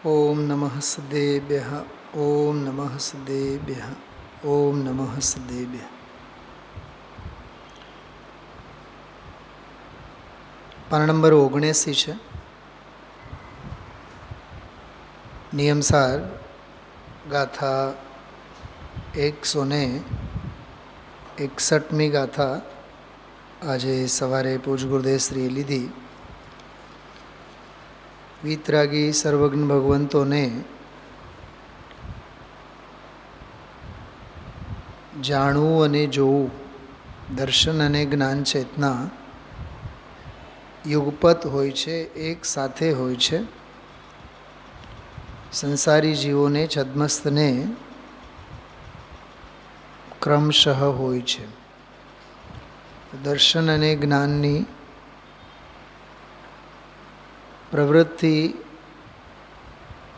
ઓમ નમઃ સદેભ્યઃ. ઓમ નમઃ સદેભ્યઃ. ઓમ નમઃ સદેભ્યઃ. પાના નંબર 79 છે. નિયમસાર ગાથા 161મી ગાથા આજે સવારે પૂજ ગુરુદેવશ્રીએ લીધી. વિતરાગી સર્વજ્ઞ ભગવંતોને જાણવું અને જોવું, દર્શન અને જ્ઞાન ચેતના યુગપત હોય છે, એક સાથે હોય છે. સંસારી જીવોને છદ્મસ્તને ક્રમશઃ હોય છે. દર્શન અને જ્ઞાનની પ્રવૃત્તિ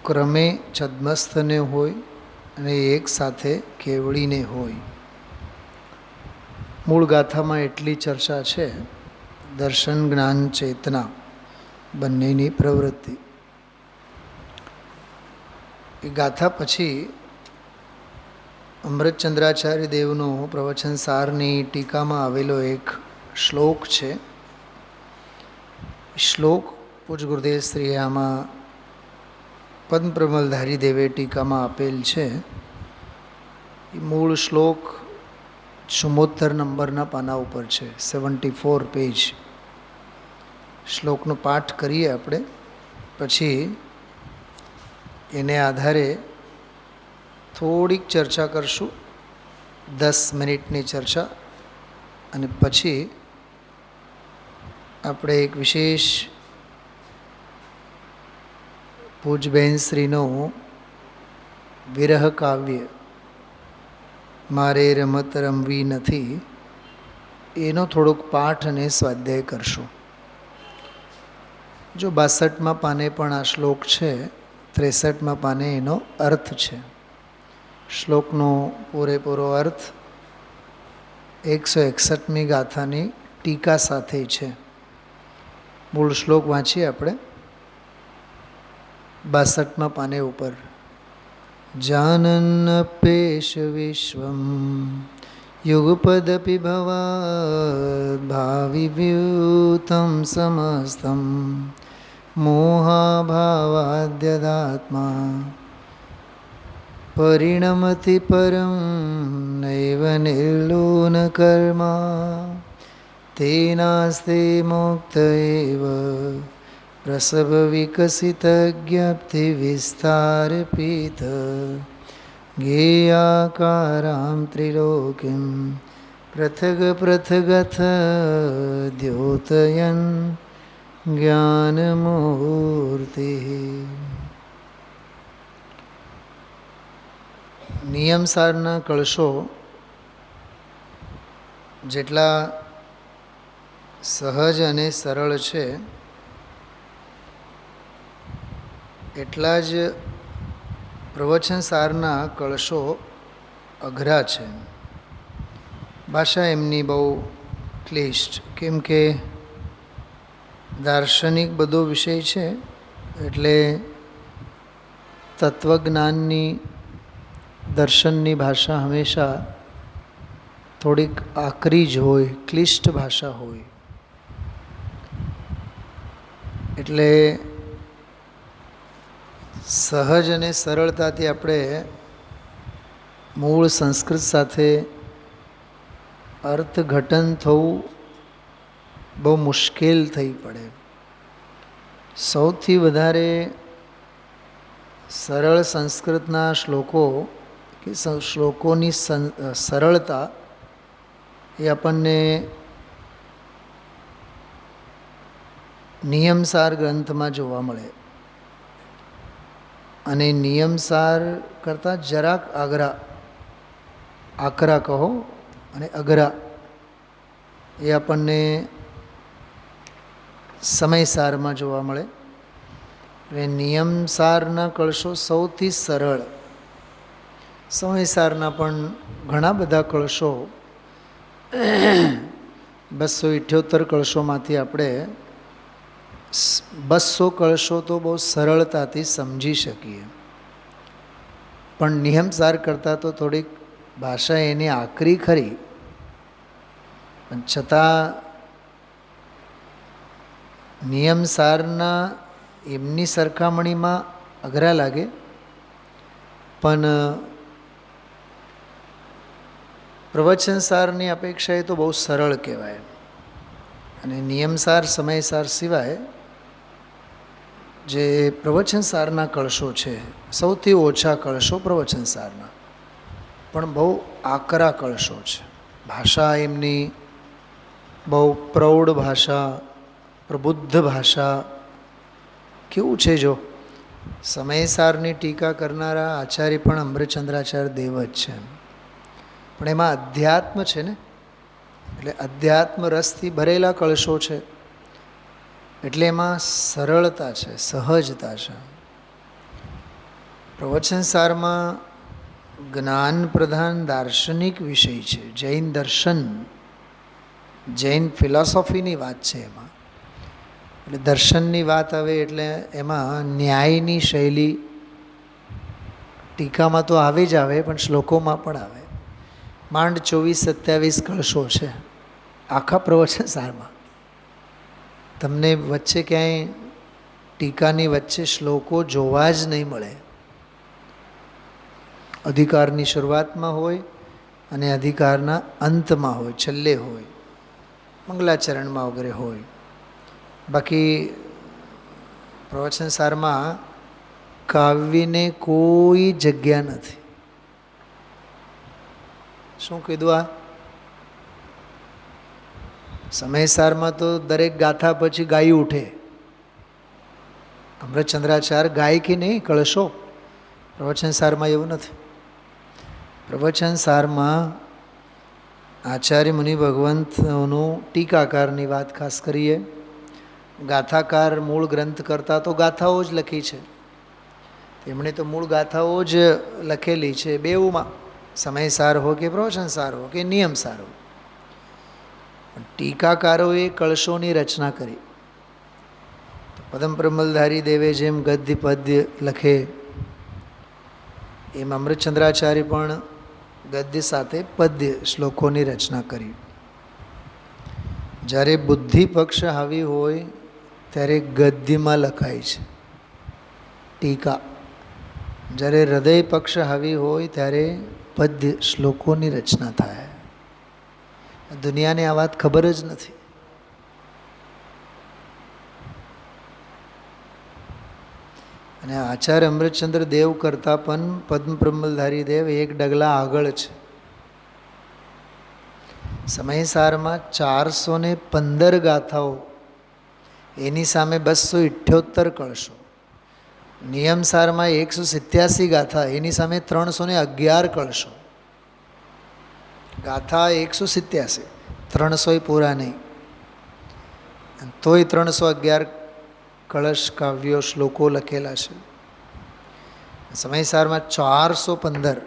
ક્રમે છદ્મસ્થને હોય અને એક સાથે કેવળીને હોય. મૂળ ગાથામાં એટલી ચર્ચા છે, દર્શન જ્ઞાન ચેતના બંનેની પ્રવૃત્તિ. એ ગાથા પછી અમૃતચંદ્રાચાર્ય દેવનો પ્રવચન સારની ટીકામાં આવેલો એક શ્લોક છે. શ્લોક પૂજ ગુરુદેવશ્રીએ આમાં પદ્મપ્રમલધારી દેવે ટીકામાં આપેલ છે. એ મૂળ શ્લોક 74 નંબરના પાના ઉપર છે, 74 પેજ. શ્લોકનો પાઠ કરીએ આપણે, પછી એને આધારે થોડીક ચર્ચા કરશું, 10 મિનિટની ચર્ચા, અને પછી આપણે એક વિશેષ પૂજબેન શ્રીનો વિરહ કાવ્ય મારે રમત રમવી નથી, એનો થોડોક પાઠ અને સ્વાધ્યાય કરશું. જો 62માં પાને પણ આ શ્લોક છે, 63માં પાને એનો અર્થ છે. શ્લોકનો પૂરેપૂરો અર્થ 161મી ગાથાની ટીકા સાથે છે. મૂળ શ્લોક વાંચીએ આપણે 62માં પાને ઉપર. જાનન્નપેશ વિશ્વમ યુગપદપિ ભવાદ ભાવિવ્યુતમ સમસ્તમ મોહાભાવાદ્યદાત્મા પરિણમતિ પરમ નૈવ નિર્લોન કર્મા તેનાસ્તે મુક્ત એવ પ્રસવ વિકસિત જ્ઞપ્તિ વિસ્તાર પીત ગેયાકારામ ત્રિલોકીમ પૃથગ પૃથગથ દ્યોતયન જ્ઞાનમૂર્તિ. નિયમસારના કળશો જેટલા સહજ અને સરળ છે, એટલા જ પ્રવચનસારના કળશો અઘરા છે. ભાષા એમની બહુ ક્લિષ્ટ, કેમ કે દાર્શનિક બધો વિષય છે, એટલે તત્વજ્ઞાનની દર્શનની ભાષા હંમેશા થોડીક આકરી જ હોય, ક્લિષ્ટ ભાષા હોય. એટલે સહજ અને સરળતાથી આપણે મૂળ સંસ્કૃત સાથે અર્થઘટન થવું બહુ મુશ્કેલ થઈ પડે. સૌથી વધારે સરળ સંસ્કૃતના શ્લોકો કે શ્લોકોની સરળતા એ આપણને નિયમસાર ગ્રંથમાં જોવા મળે. અને નિયમસાર કરતાં જરાક આકરા કહો અને અઘરા એ આપણને સમયસારમાં જોવા મળે. એટલે નિયમસારના કળશો સૌથી સરળ. સમયસારના પણ ઘણા બધા કળશો 278 કળશોમાંથી આપણે 200 કળશો તો બહુ સરળતાથી સમજી શકીએ, પણ નિયમસાર કરતાં તો થોડીક ભાષા એની આકરી ખરી, પણ છતાં નિયમસારના એમની સરખામણીમાં અઘરા લાગે, પણ પ્રવચનસારની અપેક્ષાએ તો બહુ સરળ કહેવાય. અને નિયમસાર સમયસાર સિવાય જે પ્રવચનસારના કળશો છે, સૌથી ઓછા કળશો પ્રવચનસારના, પણ બહુ આકરા કળશો છે. ભાષા એમની બહુ પ્રૌઢ ભાષા, પ્રબુદ્ધ ભાષા. કેવું છે, જો સમયસારની ટીકા કરનારા આચાર્ય પણ અમૃતચંદ્રાચાર્ય દેવ જ છે, પણ એમાં અધ્યાત્મ છે ને, એટલે અધ્યાત્મ રસથી ભરેલા કળશો છે, એટલે એમાં સરળતા છે, સહજતા છે. પ્રવચનસારમાં જ્ઞાન પ્રધાન દાર્શનિક વિષય છે, જૈન દર્શન, જૈન ફિલોસોફીની વાત છે એમાં. એટલે દર્શનની વાત આવે એટલે એમાં ન્યાયની શૈલી ટીકામાં તો આવે જ આવે, પણ શ્લોકોમાં પણ આવે. માંડ 24-27 કળશો છે આખા પ્રવચનસારમાં. તમને વચ્ચે ક્યાંય ટીકાની વચ્ચે શ્લોકો જોવા જ નહીં મળે. અધિકારની શરૂઆતમાં હોય અને અધિકારના અંતમાં હોય, છેલ્લે હોય, મંગલાચરણમાં વગેરે હોય. બાકી પ્રવચનસારમાં કાવ્યને કોઈ જગ્યા નથી. શું કીધું આ? સમયસારમાં તો દરેક ગાથા પછી ગાઈ ઉઠે. અમૃતચંદ્રાચાર્ય ગાય કે નહીં કળશો, પ્રવચનસારમાં એવું નથી. પ્રવચનસારમાં આચાર્ય મુનિ ભગવંતનું ટીકાકારની વાત ખાસ કરીએ. ગાથાકાર મૂળ ગ્રંથ કરતાં તો ગાથાઓ જ લખી છે, તેમણે તો મૂળ ગાથાઓ જ લખેલી છે બેઉમાં, સમયસાર હો કે પ્રવચનસાર હો કે નિયમસાર હો. પણ ટીકાકારોએ કળશોની રચના કરી. પદમ પ્રમલધારી દેવે જેમ ગદ્ય પદ્ય લખે એમ અમૃતચંદ્રાચાર્ય પણ ગદ્ય સાથે પદ્ય શ્લોકોની રચના કરી. જ્યારે બુદ્ધિ પક્ષ હાવી હોય ત્યારે ગદ્યમાં લખાય છે ટીકા, જ્યારે હૃદય પક્ષ હાવી હોય ત્યારે પદ્ય શ્લોકોની રચના થાય. દુનિયાને આ વાત ખબર જ નથી. અને આચાર્ય અમૃતચંદ્ર દેવ કરતાં પણ પદ્મ પ્રમલધારી દેવ એક ડગલા આગળ છે. સમયસારમાં 415 ગાથાઓ, એની સામે 278 કળશો. નિયમસારમાં 187 ગાથા, એની સામે 311 કળશો. ગાથા 187, 300 પૂરા નહીં, તોય 311 કળશ કાવ્યો શ્લોકો લખેલા છે. સમયસારમાં 415,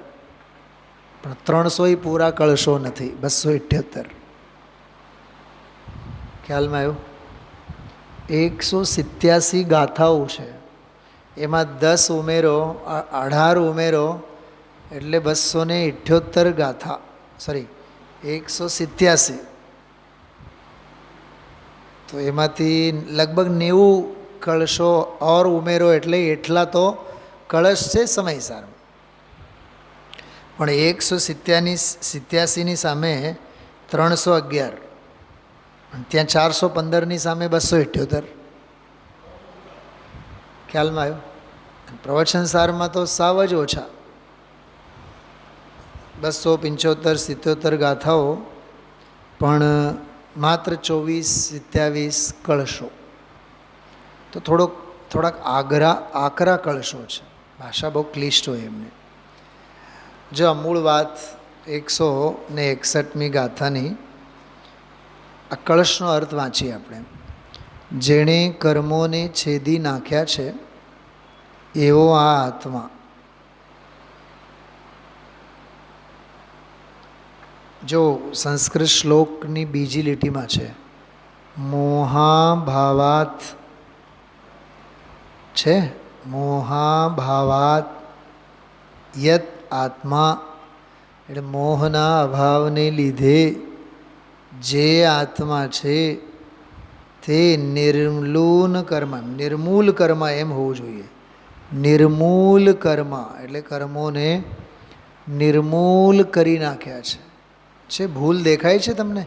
પણ 300 પૂરા કળશો નથી, 278. ખ્યાલમાં આવ્યું? 187 ગાથાઓ છે, એમાં 10 ઉમેરો, 18 ઉમેરો એટલે 278 ગાથા, સોરી 187. તો એમાંથી લગભગ 90 કળશો ઓર ઉમેરો એટલે એટલા તો કળશ છે સમયસારમાં. પણ 187ની સામે 311, ત્યાં 415ની સામે 278. ખ્યાલમાં આવ્યું? પ્રવચનસારમાં તો સાવ જ ઓછા, 275-77 ગાથાઓ, પણ માત્ર 24-27 કળશો. તો થોડાક આકરા કળશો છે. ભાષા બહુ ક્લિષ્ટ હોય એમને. જો મૂળ વાત 161મી ગાથાની આ કળશનો અર્થ વાંચીએ આપણે. જેણે કર્મોને છેદી નાખ્યા છે એવો આ આત્મા. જો સંસ્કૃત શ્લોકની બીજી લીટીમાં છે, મોહા ભાવાત છે. મોહાભાવાત યત આત્મા, એટલે મોહના અભાવને લીધે જે આત્મા છે તે નિર્મૂલ કર્મ, નિર્મૂલ કર્મ એમ હોવું જોઈએ. નિર્મૂલ કર્મ એટલે કર્મોને નિર્મૂલ કરી નાખ્યા છે. ભૂલ દેખાય છે તમને?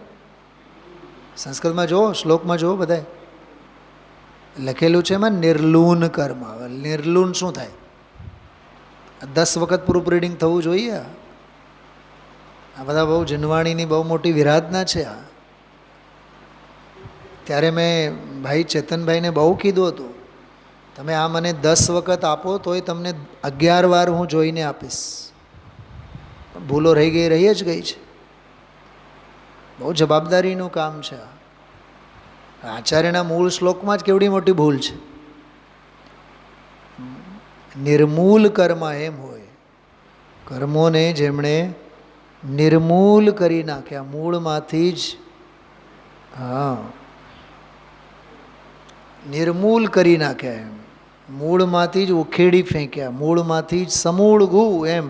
સંસ્કૃતમાં જુઓ, શ્લોકમાં જુઓ, બધાય લખેલું છે એમાં નિર્લૂન કર્મ. નિર્લૂન શું થાય? 10 વખત પ્રૂફ રીડિંગ થવું જોઈએ. આ બધા બહુ જનવાણીની બહુ મોટી વિરાધના છે. આ ત્યારે મેં ભાઈ ચેતનભાઈને બહુ કીધું હતું, તમે આ મને 10 વખત આપો તોય તમને 11 વાર હું જોઈને આપીશ. ભૂલો રહી જ ગઈ છે. બહુ જવાબદારીનું કામ છે. આચાર્યના મૂળ શ્લોકમાં જ કેવડી મોટી ભૂલ છે. નિર્મૂલ કર્મ એમ હોય, કર્મોને જેમણે નિર્મૂલ કરી નાખ્યા, મૂળમાંથી જ. હા, નિર્મૂલ કરી નાખ્યા એમ, મૂળમાંથી જ ઉખેડી ફેંક્યા, મૂળમાંથી જ સમૂળ ગુ એમ.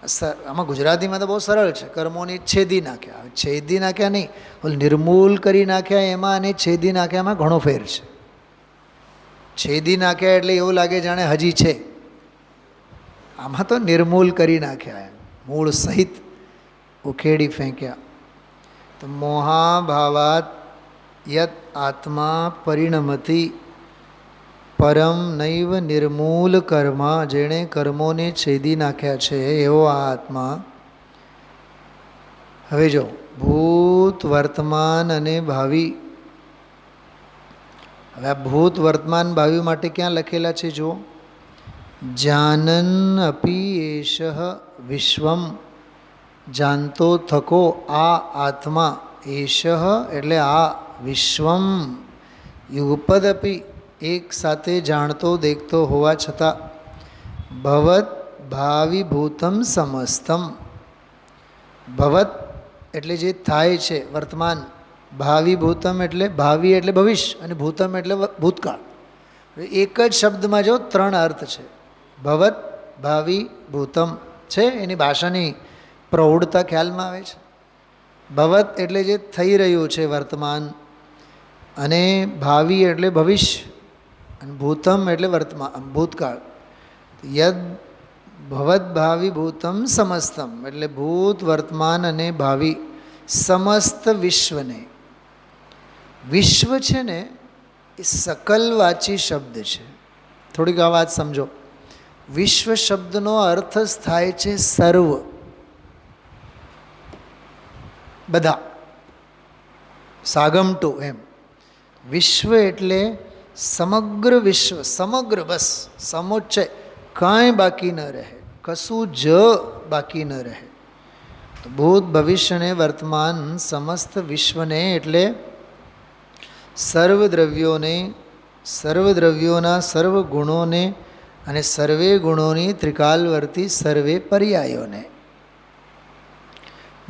આમાં ગુજરાતીમાં તો બહુ સરળ છે, કર્મોને છેદી નાખ્યા. છેદી નાખ્યા નહીં, નિર્મૂલ કરી નાખ્યા એમાં અને છેદી નાખ્યામાં ઘણો ફેર છે. છેદી નાખ્યા એટલે એવું લાગે જાણે હજી છે, આમાં તો નિર્મૂલ કરી નાખ્યા એમ, મૂળ સહિત ઉખેડી ફેંક્યા. તો મોહાભાવાત યત આત્મા પરિણમતી પરમ નૈવ નિર્મૂલ કર્મ, જેણે કર્મોને છેદી નાખ્યા છે એવો આ આત્મા. હવે જો ભૂત, વર્તમાન અને ભાવિ. હવે આ ભૂત, વર્તમાન, ભાવિ માટે ક્યાં લખેલા છે જુઓ. જાનન અપી એષ વિશ્વમ, જાનતો થકો આ આત્મા. એષ એટલે આ, વિશ્વમ યુગપદ અપી એક સાથે જાણતો દેખતો હોવા છતાં. ભવત ભાવિભૂતમ સમસ્તમ, ભવત એટલે જે થાય છે વર્તમાન, ભાવિભૂતમ એટલે ભાવિ એટલે ભવિષ્ય, અને ભૂતમ એટલે ભૂતકાળ. એક જ શબ્દમાં જો 3 અર્થ છે. ભવત, ભાવિ, ભૂતમ છે. એની ભાષાની પ્રૌઢતા ખ્યાલમાં આવે છે. ભવત એટલે જે થઈ રહ્યું છે વર્તમાન, અને ભાવિ એટલે ભવિષ્ય, અને ભૂતમ એટલે વર્તમાન, ભૂતકાળ. યદ ભવત ભાવિ ભૂતમ સમસ્તમ એટલે ભૂત, વર્તમાન અને ભાવિ સમસ્ત વિશ્વને. વિશ્વ છે ને એ સકલવાચી શબ્દ છે. થોડીક આ વાત સમજો. વિશ્વ શબ્દનો અર્થ થાય છે સર્વ, બધા, સાગમટુ એમ. વિશ્વ એટલે સમગ્ર વિશ્વ, સમગ્ર, બસ સમુચ્ચય, કાંઈ બાકી ન રહે, કશું જ બાકી ન રહે. તો ભૂત, ભવિષ્ય અને વર્તમાન સમસ્ત વિશ્વને એટલે સર્વ દ્રવ્યોને, સર્વ દ્રવ્યોના સર્વ ગુણોને અને સર્વે ગુણોની ત્રિકાલવર્તી સર્વે પર્યાયોને.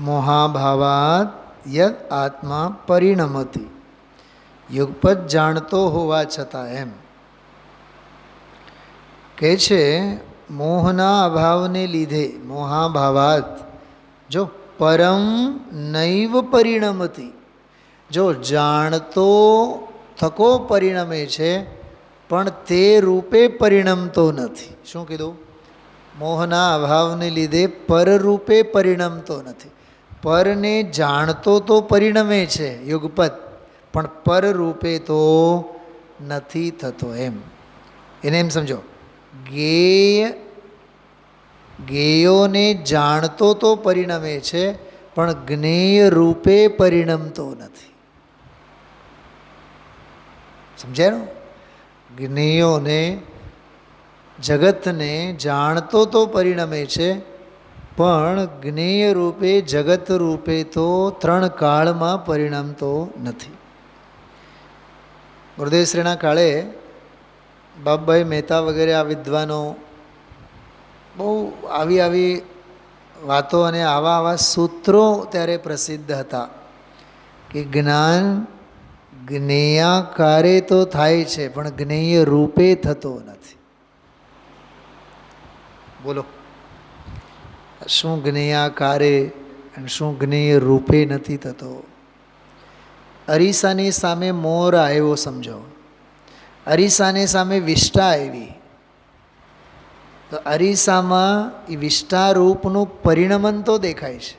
મોહાભાવાત યદ આત્મા પરિણમતી, યુગપદ જાણતો હોવા છતાં એમ કહે છે. મોહના અભાવને લીધે, મોહાભાવાત, જો પરમ નૈવ પરિણમતી, જો જાણતો થકો પરિણમે છે પણ તે રૂપે પરિણમતો નથી. શું કીધું? મોહના અભાવને લીધે પરરૂપે પરિણમતો નથી. પરને જાણતો તો પરિણમે છે યુગપદ, પણ પરરૂપે તો નથી થતો એમ. એને એમ સમજો, જ્ઞેયોને જાણતો તો પરિણમે છે પણ જ્ઞેય રૂપે પરિણમતો નથી. સમજાયું? જ્ઞેયોને, જગતને જાણતો તો પરિણમે છે પણ જ્ઞેય રૂપે, જગત રૂપે તો 3 કાળમાં પરિણમતો નથી. ગુરુદેવશ્રીના કાળે બાપભાઈ મહેતા વગેરે આ વિદ્વાનો બહુ આવી વાતો અને આવા સૂત્રો ત્યારે પ્રસિદ્ધ હતા કે જ્ઞાન જ્ઞેયાકારે તો થાય છે પણ જ્ઞેય રૂપે થતો નથી. બોલો, શું જ્ઞેયાકારે અને શું જ્ઞેય રૂપે નથી થતો? અરીસાની સામે મોર આવ્યો સમજો, અરીસાની સામે વિષ્ટા આવી, તો અરીસામાં એ વિષ્ટા રૂપનું પરિણમન તો દેખાય છે,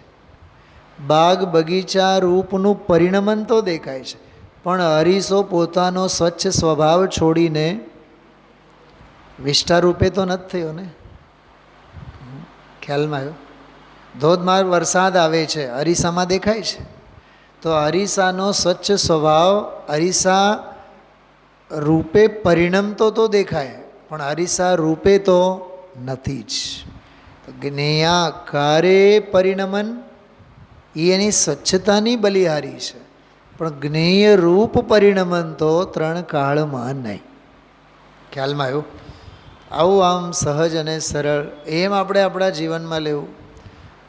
બાગ બગીચા રૂપનું પરિણમન તો દેખાય છે, પણ અરીસો પોતાનો સ્વચ્છ સ્વભાવ છોડીને વિષ્ટા રૂપે તો નથી થયો ને. ખ્યાલમાં આવ્યો? ધોધમાર વરસાદ આવે છે, અરીસામાં દેખાય છે, તો અરીસાનો સ્વચ્છ સ્વભાવ અરીસા રૂપે પરિણમતો તો દેખાય, પણ અરીસા રૂપે તો નથી જ. જ્ઞેયાકારે પરિણમન એ એની સ્વચ્છતાની બલિહારી છે, પણ જ્ઞેય રૂપ પરિણમન તો ત્રણ કાળમાં નહીં. ખ્યાલમાં આવ્યું? આવું આમ સહજ અને સરળ એમ આપણે આપણા જીવનમાં લેવું.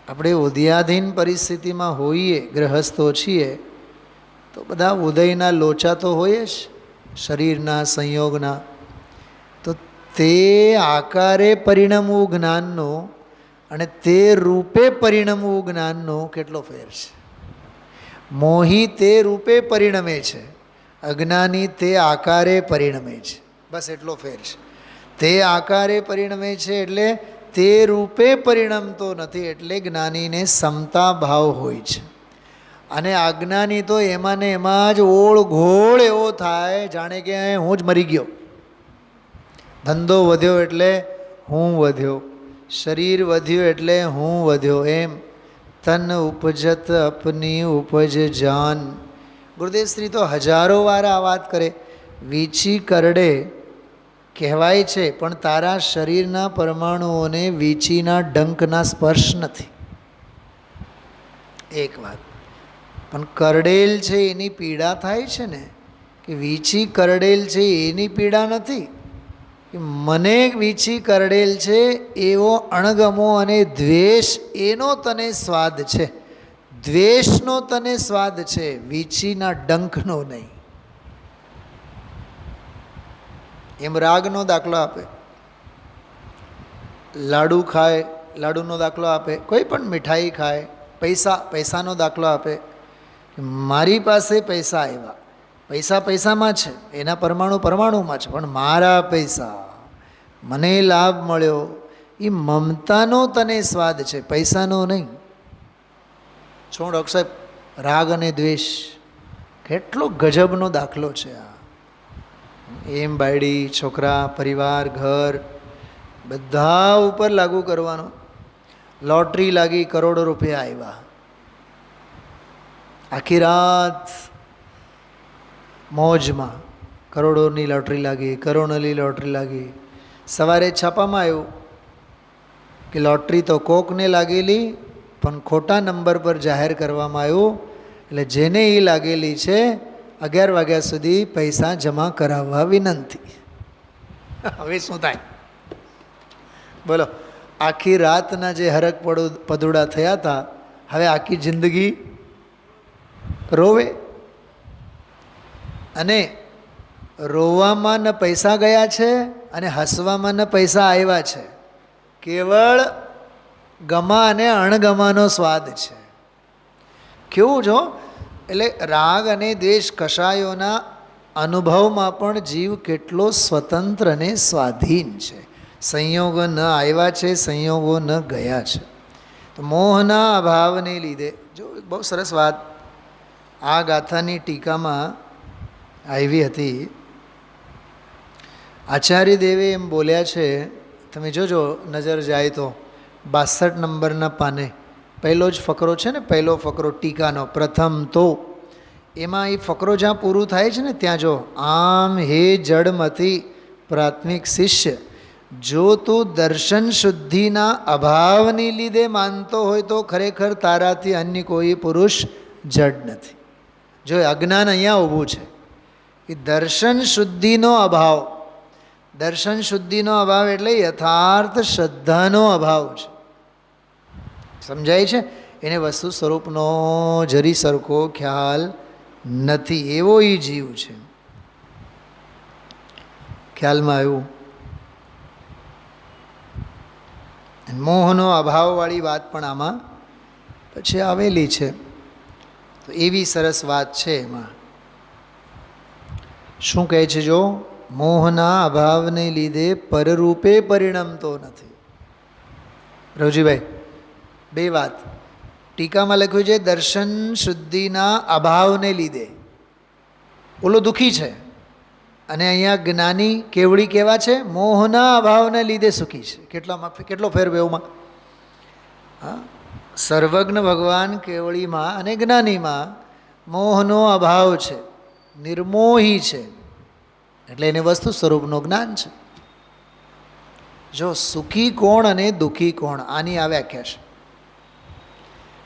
આપણે ઉદયાધીન પરિસ્થિતિમાં હોઈએ, ગ્રહસ્થો છીએ, તો બધા ઉદયના લોચા તો હોય જ, શરીરના સંયોગના. તો તે આકારે પરિણમવું જ્ઞાનનો અને તે રૂપે પરિણમવું જ્ઞાનનો કેટલો ફેર છે. મોહી તે રૂપે પરિણમે છે, અજ્ઞાની તે આકારે પરિણમે છે. બસ એટલો ફેર છે. તે આકારે પરિણમે છે એટલે તે રૂપે પરિણમતો નથી, એટલે જ્ઞાનીને સમતા ભાવ હોય છે. અને અજ્ઞાની તો એમાં ને એમાં જ ઓળઘોળ એવો થાય જાણે કે હું જ મરી ગયો. ધંધો વધ્યો એટલે હું વધ્યો, શરીર વધ્યું એટલે હું વધ્યો, એમ તન ઉપજત અપની ઉપજ જાન. ગુરુદેવશ્રી તો હજારો વાર આ વાત કરે. વીછી કરડે કહેવાય છે, પણ તારા શરીરના પરમાણુઓને વીંચીના ડંકના સ્પર્શ નથી. એક વાત. પણ કરડેલ છે એની પીડા થાય છે ને, કે વીંછી કરડેલ છે એની પીડા નથી, કે મને વીંછી કરડેલ છે એવો અણગમો અને દ્વેષ એનો તને સ્વાદ છે. દ્વેષનો તને સ્વાદ છે, વીંછીના ડંખનો નહીં. એમ રાગનો દાખલો આપે, લાડુ ખાય, લાડુનો દાખલો આપે, કોઈ પણ મીઠાઈ ખાય, પૈસાનો દાખલો આપે. મારી પાસે પૈસા આવ્યા, પૈસા પૈસામાં છે, એના પરમાણુ પરમાણુમાં છે, પણ મારા પૈસા, મને લાભ મળ્યો, એ મમતાનો તને સ્વાદ છે, પૈસાનો નહીં. શું ડૉક્ટર સાહેબ, રાગ અને દ્વેષ કેટલો ગજબનો દાખલો છે આ. એમ બાયડી, છોકરા, પરિવાર, ઘર બધા ઉપર લાગુ કરવાનો. લોટરી લાગી, કરોડો રૂપિયા આવ્યા, આખી રાત મોજમાં, કરોડોની લોટરી લાગી, કરોડોની લોટરી લાગી. સવારે છાપામાં આવ્યું કે લોટરી તો કોકને લાગેલી, પણ ખોટા નંબર પર જાહેર કરવામાં આવ્યું, એટલે જેને એ લાગેલી છે 11 વાગ્યા સુધી પૈસા જમા કરાવવા વિનંતી. હવે શું થાય બોલો? આખી રાતના જે હરક પદુડા થયા હતા, હવે આખી જિંદગી રોવે. અને રોવામાં ન પૈસા ગયા છે અને હસવામાં ન પૈસા આવ્યા છે, કેવળ ગમા અને અણગમાનો સ્વાદ છે. કેવું જો? એટલે રાગ અને દ્વેષ કષાયોના અનુભવમાં પણ જીવ કેટલો સ્વતંત્ર અને સ્વાધીન છે. સંયોગો ન આવ્યા છે, સંયોગો ન ગયા છે. તો મોહના અભાવને લીધે જો બહુ સરસ વાત આ ગાથાની ટીકામાં આવી હતી. આચાર્ય દેવે એમ બોલ્યા છે, તમે જોજો નજર જાય તો 62 નંબરના પાને પહેલો જ ફકરો છે ને, પહેલો ફકરો ટીકાનો, પ્રથમ તો. એમાં એ ફકરો જ્યાં પૂરું થાય છે ને ત્યાં જો, આમ હે જડમતી પ્રાથમિક શિષ્ય, જો તું દર્શન શુદ્ધિના અભાવની લીધે માનતો હોય તો ખરેખર તારાથી અન્ય કોઈ પુરુષ જડ નથી. જો અજ્ઞાન અહીંયા ઊભું છે કે દર્શન શુદ્ધિનો અભાવ. દર્શન શુદ્ધિનો અભાવ એટલે યથાર્થ શ્રદ્ધાનો અભાવ છે. સમજાય છે? એને વસ્તુ સ્વરૂપનો જરી સરખો ખ્યાલ નથી, એવો એ જીવ છે. ખ્યાલમાં આવ્યું? મોહનો અભાવવાળી વાત પણ આમાં પછી આવેલી છે. તો એવી સરસ વાત છે એમાં. શું કહે છે? જો મોહના અભાવને લીધે પરરૂપે પરિણમતો નથી. રવજીભાઈ, બે વાત. ટીકામાં લખ્યું છે દર્શન શુદ્ધિના અભાવને લીધે ઓલો દુઃખી છે, અને અહીંયા જ્ઞાની કેવડી કેવા છે? મોહના અભાવને લીધે સુખી છે. કેટલો ફેર બેવમાં? હા, સર્વજ્ઞ ભગવાન કેવળીમાં અને જ્ઞાનીમાં મોહનો અભાવ છે, નિર્મોહી છે, એટલે એને વસ્તુ સ્વરૂપનું જ્ઞાન છે. જો સુખી કોણ અને દુઃખી કોણ, આની આ વ્યાખ્યા છે.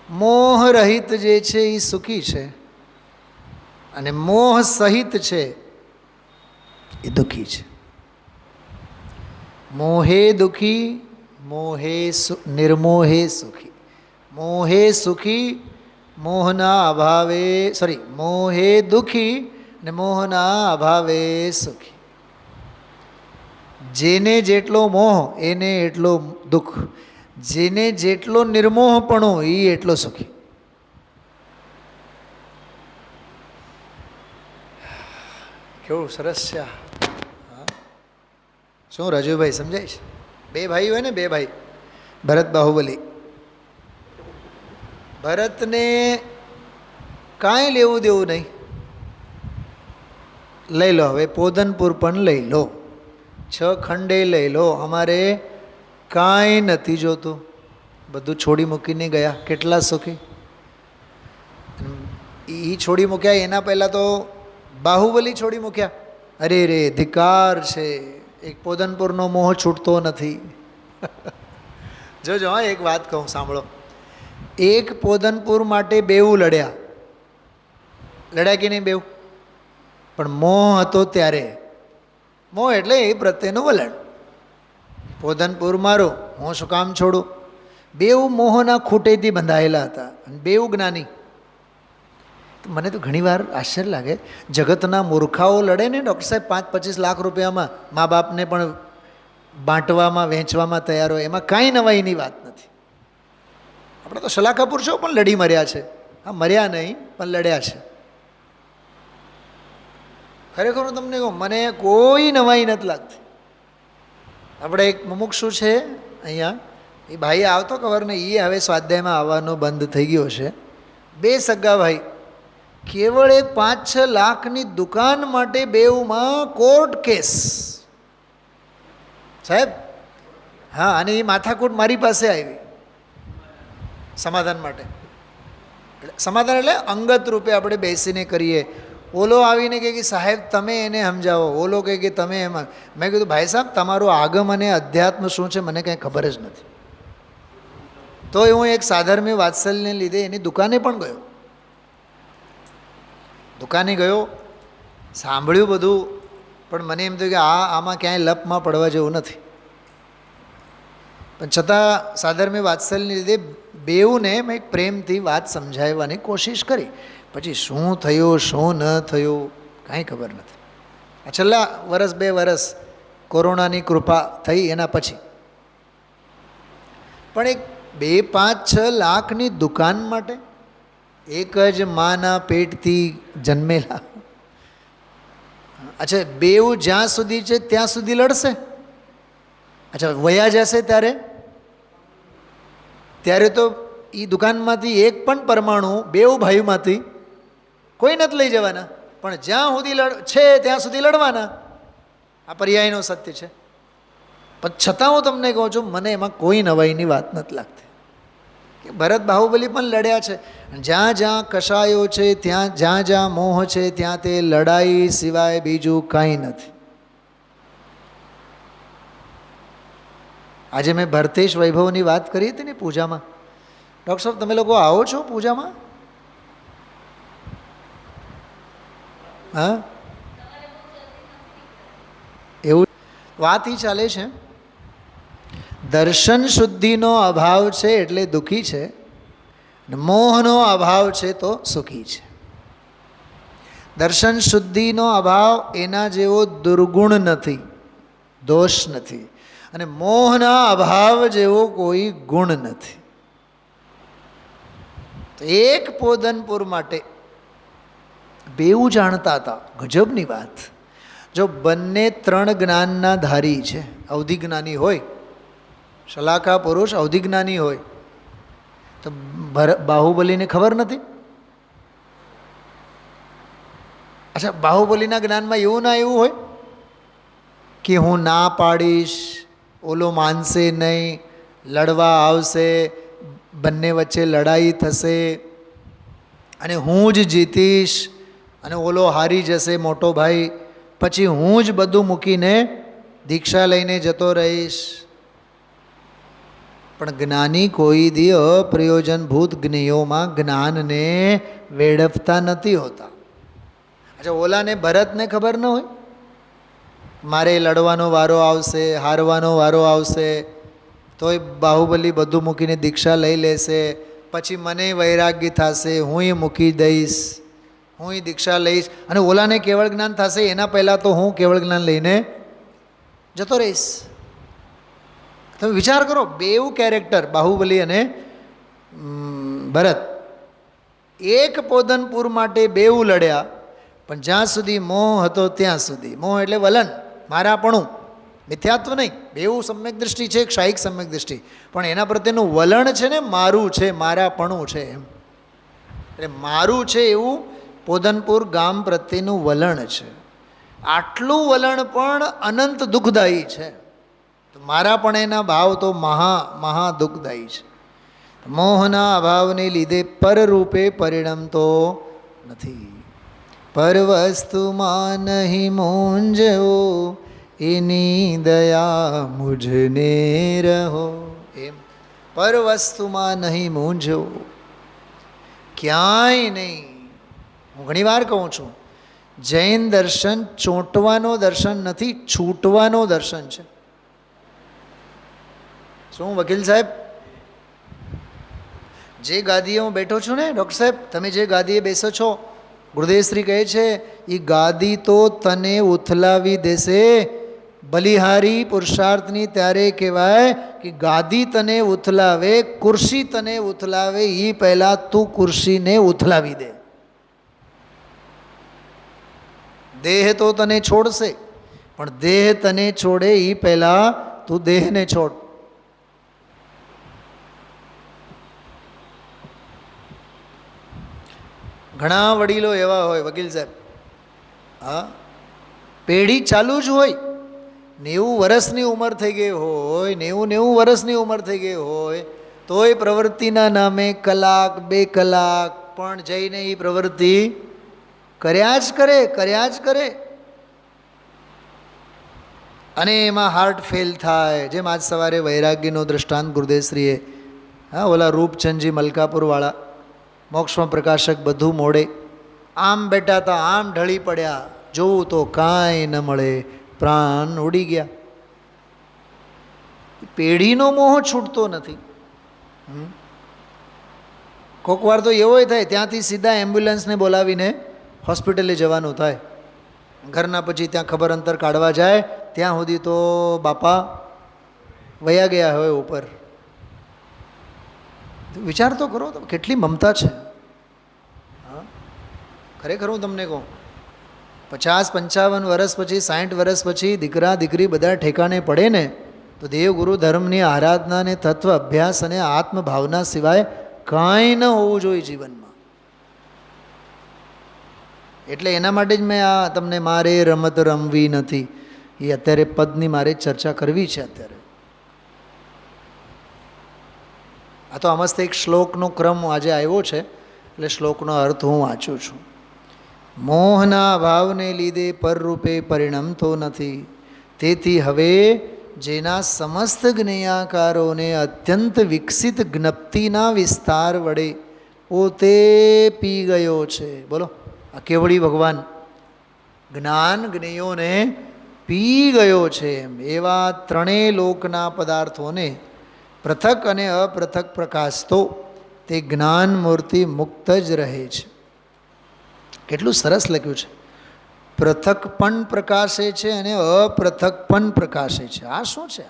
મોહ રહિત જે છે એ સુખી છે, અને મોહ સહિત છે એ દુઃખી છે. મોહે દુઃખી, મોહે નિર્મોહે સુખી. મોહે સુખી, મોહના અભાવે મોહે દુઃખી ને મોહના અભાવે સુખી. જેને જેટલો મોહ એને એટલો દુઃખ, જેને જેટલો નિર્મોહપણો એ એટલો સુખી. કેવું સરસ છે. શું રાજુભાઈ સમજાય છે? બે ભાઈ હોય ને, બે ભાઈ, ભરત બાહુબલી. ભરતને કાંઈ લેવું દેવું નહીં. લઈ લો, હવે પોધનપુર પણ લઈ લો, 6 ખંડે લઈ લો, અમારે કાંઈ નથી જોતું. બધું છોડી મૂકીને ગયા. કેટલા સુખી! એ છોડી મૂક્યા એના પહેલાં તો બાહુબલી છોડી મૂક્યા. અરે રે, ધિકાર છે, એક પોધનપુરનો મોહ છૂટતો નથી. જોજો, હા, એક વાત કહું, સાંભળો. એક પોધનપુર માટે બેઉ લડ્યા. લડ્યા કે નહીં બેઉ? પણ મોહ હતો ત્યારે. મોહ એટલે એ પ્રત્યેનું વલણ. પોધનપુર મારો, હું શું કામ છોડું? બેઉ મોહના ખૂટેથી બંધાયેલા હતા, અને બેઉ જ્ઞાની. મને તો ઘણીવાર આશ્ચર્ય લાગે, જગતના મૂર્ખાઓ લડે ને ડૉક્ટર સાહેબ, 5-25 લાખ રૂપિયામાં મા બાપને પણ બાંટવામાં વહેંચવામાં તૈયાર હોય, એમાં કાંઈ નવાઈની વાત નથી. આપણે તો સલાખા પુરુષો પણ લડી મર્યા છે. હા, મર્યા નહીં પણ લડ્યા છે. ખરેખર હું તમને કહું, મને કોઈ નવાઈ નથી લાગતી. આપણે એક મુમુક્ષુ છે અહીંયા, એ ભાઈ આવતો ખબર નહીં, એ હવે સ્વાધ્યાયમાં આવવાનો બંધ થઈ ગયો છે. 2 સગા ભાઈ, કેવળ 5-6 લાખની દુકાન માટે બેઉમાં કોર્ટ કેસ. સાહેબ, હા, અને એ માથાકૂટ મારી પાસે આવી સમાધાન માટે. સમાધાન એટલે અંગત રૂપે આપણે બેસીને કરીએ. ઓલો આવીને કહે કે સાહેબ તમે એને સમજાવો, ઓલો કહે કે તમે એમાં. મેં કીધું ભાઈ સાહેબ, તમારું આગમ અને અધ્યાત્મ શું છે મને કંઈ ખબર જ નથી. તો હું એક સાધર્મ્ય વાત્સલ્યને લીધે એની દુકાને પણ ગયો. દુકાને ગયો, સાંભળ્યું બધું, પણ મને એમ થયું કે આમાં ક્યાંય લપમાં પડવા જેવું નથી. પણ છતાં સાધર્મ્ય વાત્સલ્યને લીધે બેઉને મેં પ્રેમથી વાત સમજાવવાની કોશિશ કરી. પછી શું થયું શું ન થયું કાંઈ ખબર નથી. આ છેલ્લા 1-2 વર્ષ કોરોનાની કૃપા થઈ એના પછી. પણ એક 2-5-6 લાખની દુકાન માટે, એક જ માના પેટથી જન્મેલા, અચ્છા, બેઉ જ્યાં સુધી છે ત્યાં સુધી લડશે. અચ્છા, વયા જશે ત્યારે તો એ દુકાનમાંથી એક પણ પરમાણુ બેઉ ભાઈમાંથી કોઈ નથી લઈ જવાના, પણ જ્યાં સુધી છે ત્યાં સુધી લડવાના. આ પર્યાયનો સત્ય છે. પણ છતાં હું તમને કહું છું, મને એમાં કોઈ નવાઈની વાત નથી લાગતી. કે ભરત બાહુબલી પણ લડ્યા છે. જ્યાં જ્યાં કશાયો છે, ત્યાં જ્યાં જ્યાં મોહ છે, ત્યાં તે લડાઈ સિવાય બીજું કાંઈ નથી. આજે મેં ભરતેશ વૈભવની વાત કરી હતી ને પૂજામાં. ડૉક્ટર સાહેબ, તમે લોકો આવો છો પૂજામાં? હા, એવું વાત એ ચાલે છે. દર્શન શુદ્ધિનો અભાવ છે એટલે દુઃખી છે, મોહનો અભાવ છે તો સુખી છે. દર્શન શુદ્ધિનો અભાવ એના જેવો દુર્ગુણ નથી, દોષ નથી, અને મોહના અભાવ જેવો કોઈ ગુણ નથી. તો એક પોદનપુર માટે બેઉ જાણતા હતા. ગજબની વાત. જો બંને 3 જ્ઞાનના ધારી છે, અવધિ જ્ઞાની હોય, શલાકા પુરુષ અવધિ જ્ઞાની હોય, તો બાહુબલીને ખબર નથી? અચ્છા, બાહુબલીના જ્ઞાનમાં એવું ના એવું હોય કે હું ના પાડીશ, ઓલો માનશે નહીં, લડવા આવશે, બંને વચ્ચે લડાઈ થશે અને હું જ જીતીશ અને ઓલો હારી જશે મોટો ભાઈ, પછી હું જ બધું મૂકીને દીક્ષા લઈને જતો રહીશ. પણ જ્ઞાની કોઈ દી અપ્રયોજનભૂત જ્ઞેયોમાં જ્ઞાનને વેડફતા નથી હોતા. અચ્છા, ઓલાને ભરતને ખબર ન હોય મારે લડવાનો વારો આવશે, હારવાનો વારો આવશે, તોય બાહુબલી બધું મૂકીને દીક્ષા લઈ લેશે, પછી મને વૈરાગ્ય થશે, હું એ મૂકી દઈશ, હું એ દીક્ષા લઈશ, અને ઓલાને કેવળ જ્ઞાન થશે એના પહેલાં તો હું કેવળ જ્ઞાન લઈને જતો રહીશ. તમે વિચાર કરો, બેઉ કેરેક્ટર બાહુબલી અને ભરત એક પોદનપુર માટે બેઉ લડ્યા, પણ જ્યાં સુધી મોહ હતો ત્યાં સુધી. મોહ એટલે વલન, મારાપણું, મિથ્યાત્વ નહીં. બેઉ સમ્યક દૃષ્ટિ છે, ક્ષાયિક સમ્યક દૃષ્ટિ, પણ એના પ્રત્યેનું વલણ છે ને, મારું છે, મારાપણું છે એમ. એટલે મારું છે એવું પોદનપુર ગામ પ્રત્યેનું વલણ છે. આટલું વલણ પણ અનંત દુઃખદાયી છે. તો મારા પણ એના ભાવ તો મહા દુઃખદાયી છે. મોહના અભાવને લીધે પરરૂપે પરિણમતો નથી. પર વસ્તુમાં નહીં મૂંઝવો, એની દયા મુझને રહો. એમ પર વસ્તુમાં નહીં મૂંઝવો, ક્યાંય નહીં. હું ઘણી વાર કહું છું, જૈન દર્શન ચોંટવાનો દર્શન નથી, છૂટવાનો દર્શન છે. શું વકીલ સાહેબ, જે ગાદીએ હું બેઠો છું ને, ડૉક્ટર સાહેબ તમે જે ગાદીએ બેસો છો, ગુરુદેવશ્રી કહે છે એ ગાદી તો તને ઉથલાવી દેશે. બલિહારી પુરુષાર્થની ત્યારે કહેવાય કે ગાદી તને ઉથલાવે, ખુરશી તને ઉથલાવે, એ પહેલાં તું ખુરશીને ઉથલાવી દે. દેહ તો તને છોડશે, પણ દેહ તને છોડે એ પહેલાં તું દેહને છોડ. ઘણા વડીલો એવા હોય વકીલ સાહેબ, હા, પેઢી ચાલુ જ હોય, 90 વર્ષની ઉંમર થઈ ગઈ હોય, 90 વર્ષની ઉંમર થઈ ગઈ હોય, તોય પ્રવૃત્તિના નામે કલાક 2 કલાક પણ જઈને એ પ્રવૃત્તિ કર્યા જ કરે. અને એમાં હાર્ટ ફેલ થાય. જેમ આજ સવારે વૈરાગ્યનો દૃષ્ટાંત ગુરુદેવશ્રીએ, હા, ઓલા રૂપચંદજી મલકાપુરવાળા, મોક્ષમાં પ્રકાશક બધું મોડે, આમ બેઠા હતા, આમ ઢળી પડ્યા, જોવું તો કાંઈ ન મળે, પ્રાણ ઉડી ગયા. પેઢીનો મોહ છૂટતો નથી. કોક વાર તો એવોય થાય, ત્યાંથી સીધા એમ્બ્યુલન્સને બોલાવીને હોસ્પિટલે જવાનું થાય. ઘરના પછી ત્યાં ખબર અંતર કાઢવા જાય, ત્યાં સુધી તો બાપા વયા ગયા હોય ઉપર. વિચાર તો કરો, કેટલી મમતા છે. હા, ખરેખર હું તમને કહું, 50-55 વર્ષ પછી, 60 વર્ષ પછી દીકરા દીકરી બધા ઠેકાણે પડે ને, તો દેવગુરુ ધર્મની આરાધના અને તત્વ અભ્યાસ અને આત્મભાવના સિવાય કાંઈ ન હોવું જોઈએ જીવનમાં. એટલે એના માટે જ મેં આ તમને મારે રમત રમવી નથી, એ અત્યારે પદની મારે ચર્ચા કરવી છે. અત્યારે આ તો આમસ્ત એક શ્લોકનો ક્રમ આજે આવ્યો છે, એટલે શ્લોકનો અર્થ હું વાંચું છું. મોહના ભાવને લીધે પરરૂપે પરિણમતો નથી. તેથી હવે જેના સમસ્ત જ્ઞેયાકારોને અત્યંત વિકસિત જ્ઞપ્તિના વિસ્તાર વડે પોતે પી ગયો છે. બોલો, આ કેવડી ભગવાન જ્ઞાન જ્ઞેયોને પી ગયો છે. એવા ત્રણેય લોકના પદાર્થોને પૃથક અને અપૃથક પ્રકાશતો તે જ્ઞાન મૂર્તિ મુક્ત જ રહે છે. કેટલું સરસ લખ્યું છે. પૃથક પણ પ્રકાશે છે અને અપૃથક પણ પ્રકાશે છે. આ શું છે?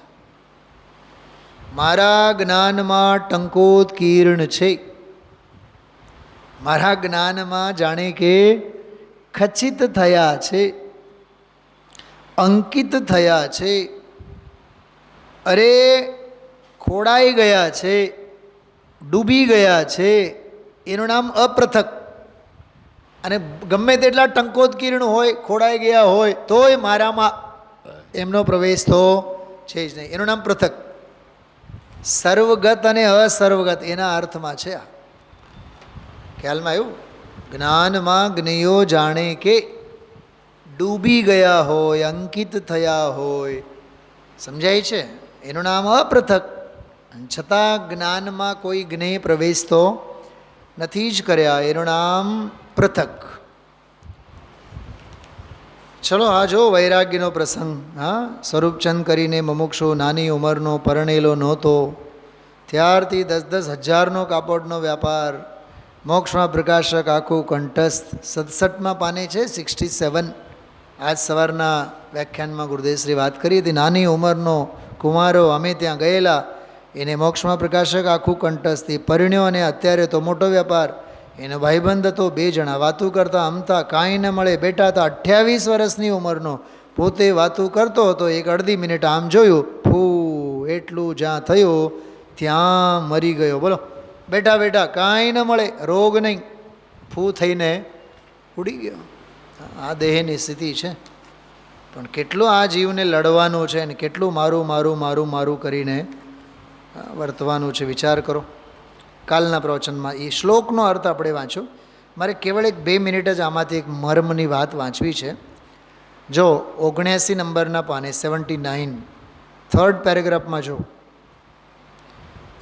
મારા જ્ઞાનમાં ટંકોત્કીર્ણ છે. મારા જ્ઞાનમાં જાણે કે ખચિત થયા છે, અંકિત થયા છે, અરે ખોડાઈ ગયા છે, ડૂબી ગયા છે. એનું નામ અપૃથક. અને ગમે તેટલા ટંકોત્કીર્ણ હોય, ખોડાઈ ગયા હોય, તોય મારામાં એમનો પ્રવેશ તો છે જ નહીં. એનું નામ પૃથક. સર્વગત અને અસર્વગત એના અર્થમાં છે આ. ખ્યાલમાં આવ્યું? જ્ઞાનમાં જ્ઞેયો જાણે કે ડૂબી ગયા હોય, અંકિત થયા હોય. સમજાય છે? એનું નામ અપૃથક. છતાં જ્ઞાનમાં કોઈ જ્ઞેય પ્રવેશ તો નથી જ કર્યા. એનું નામ પૃથક. ચલો આ જો વૈરાગ્યનો પ્રસંગ. હા, સ્વરૂપચંદ કરીને મુમુક્ષુ નાની ઉંમરનો પરણેલો નહોતો, ત્યારથી 10-10 હજારનો કાપડનો વ્યાપાર, મોક્ષમાં પ્રકાશક આખું કંઠસ્થ. 67માં પાને છે, 67. આજ સવારના વ્યાખ્યાનમાં ગુરુદેવશ્રી વાત કરી હતી. નાની ઉંમરનો કુંવારો અમે ત્યાં ગયેલા, એને મોક્ષમાં પ્રકાશક આખું કંઠસ્થ. એ પરિણ્યો અને અત્યારે તો મોટો વ્યાપાર. એનો ભાઈબંધ હતો, 2 જણા વાતું કરતા અમતા કાંઈ ન મળે બેઠા હતા. 28 વર્ષની ઉંમરનો, પોતે વાતું કરતો હતો. એક અડધી મિનિટ આમ જોયું, ફૂ એટલું જ્યાં થયું ત્યાં મરી ગયો. બોલો, બેઠા બેઠા કાંઈ ન મળે, રોગ નહીં, ફૂ થઈને ઉડી ગયો. આ દેહની સ્થિતિ છે. પણ કેટલું આ જીવને લડવાનું છે અને કેટલું મારું મારું મારું મારું કરીને વર્તવાનું છે, વિચાર કરો. કાલના પ્રવચનમાં એ શ્લોકનો અર્થ આપણે વાંચ્યો. મારે કેવળ 1-2 મિનિટ જ આમાંથી એક મર્મની વાત વાંચવી છે. જો 79 નંબરના પાને 79 થર્ડ પેરેગ્રાફમાં જો,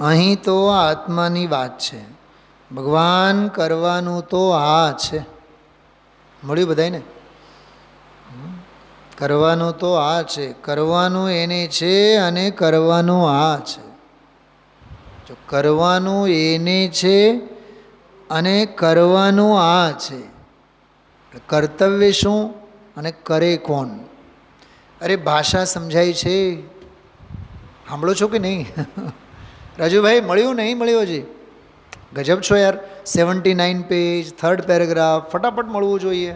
અહીં તો આત્માની વાત છે. ભગવાન કરવાનું તો આ છે. મળ્યું બધાને? કરવાનું તો આ છે, કરવાનું એને છે અને કરવાનું આ છે. જો કરવાનું એને છે અને કરવાનું આ છે, કર્તવ્ય શું અને કરે કોણ? અરે ભાષા સમજાય છે? સાંભળો છો કે નહીં? રાજુભાઈ મળ્યું નહીં મળ્યું? હજી ગજબ છો યાર. 79 પેજ, થર્ડ પેરેગ્રાફ, ફટાફટ મળવું જોઈએ.